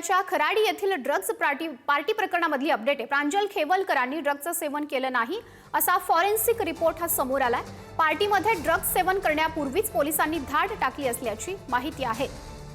गोंदियाच्या खराडी येथील drugs party प्रकरणामधली update आहे। प्रांजल खेवलकरांनी ड्रग्जचं सेवन केलं नाही असा फॉरेन्सिक रिपोर्ट हा समोर आलाय। पार्टीमध्ये ड्रग्ज सेवन करण्यापूर्वीच पोलिसांनी धाड टाकली असल्याची माहिती आहे।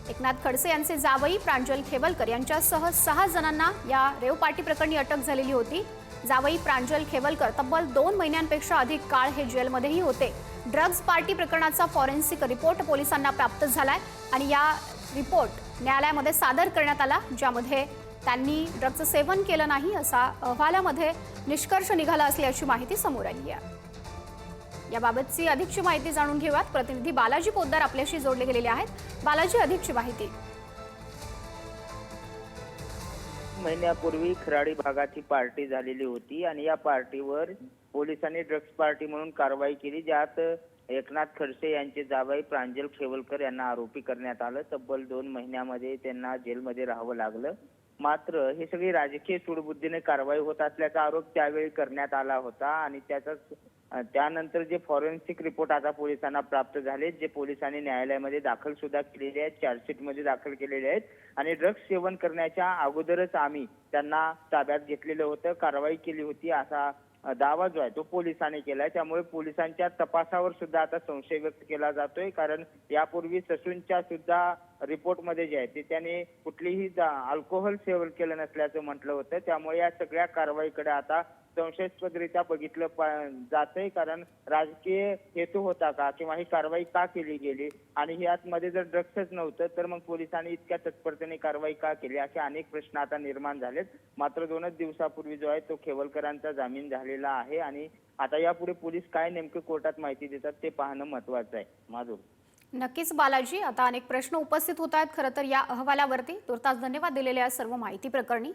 एकनाथ खडसे यांचे जावई प्रांजल खेवलकर यांच्यासह 6 जणांना या रेव पार्टी प्रकरणी अटक झालेली होती। जावई प्रांजल खेवलकर तब्बल 2 महिन्यांपेक्षा अधिक काळ हे जेलमध्येही होते। ड्रग्ज पार्टी प्रकरणाचा फॉरेन्सिक रिपोर्ट पोलिसांना प्राप्त झालाय आणि या रिपोर्ट न्यायालयामध्ये सादर करण्यात आला, ज्यामध्ये त्यांनी ड्रग्जचं सेवन केलं नाही असा अहवालामध्ये निष्कर्ष निघाला असल्याची माहिती समोर आली आहे। याबाबतची अधिकची माहिती जाणून घेऊयात। प्रतिनिधी बालाजी पोद्दार आपल्याशी जोडले गेलेले आहेत। बालाजी, अधिकची माहिती। महिन्यापूर्वी खराडी भागाची पार्टी झालेली होती आणि या पार्टीवर पोलिसांनी ड्रग्ज पार्टी म्हणून कारवाई केली, ज्यात एकनाथ खडसे यांचे जावई प्रांजल खेवलकर यांना आरोपी करण्यात आलं। तब्बल 2 महिन्यामध्ये त्यांना जेलमध्ये राहावं लागलं। मात्र हे सगळी राजकीय सूडबुद्धीने कारवाई होत असल्याचा आरोप त्यावेळी करण्यात आला होता आणि त्यानंतर जे फॉरेन्सिक रिपोर्ट आता पोलिसांना प्राप्त झाले, जे पोलिसांनी न्यायालयामध्ये दाखल सुद्धा केलेले आहेत, चार्जशीटमध्ये दाखल केलेले आहेत आणि ड्रग्ज सेवन करण्याच्या अगोदरच आम्ही त्यांना ताब्यात घेतलेलं होतं, कारवाई केली होती असा दावा जो आहे तो पोलिसांनी केलाय। त्यामुळे पोलिसांच्या तपासावर सुद्धा आता संशय व्यक्त केला जातोय, कारण यापूर्वी ससूनच्या सुद्धा रिपोर्टमध्ये जे आहे ते त्याने कुठलीही अल्कोहोल सेवन केलं नसल्याचं म्हटलं होतं। त्यामुळे या सगळ्या कारवाईकडे आता संशयास्पदरित्या बघितलं जातंय, कारण राजकीय हेतू होता का किंवा ही कारवाई का केली गेली आणि यामध्ये जर ड्रग्सच नव्हतं तर मग पोलिसांनी इतक्या तत्परतेने कारवाई का केली, असे अनेक प्रश्न आता निर्माण झालेत। मात्र 2च दिवसापूर्वी जो आहे तो खेवलकरांचा जामीन झालेला आहे आणि आता यापुढे पोलीस काय नेमकं कोर्टात माहिती देतात ते पाहणं महत्त्वाचं आहे। माधुर, नक्कीच बालाजी, आता अनेक प्रश्न उपस्थित होत आहेत खरं तर या अहवालावरती। तुर्तास धन्यवाद दिलेल्या सर्व माहिती प्रकरणी।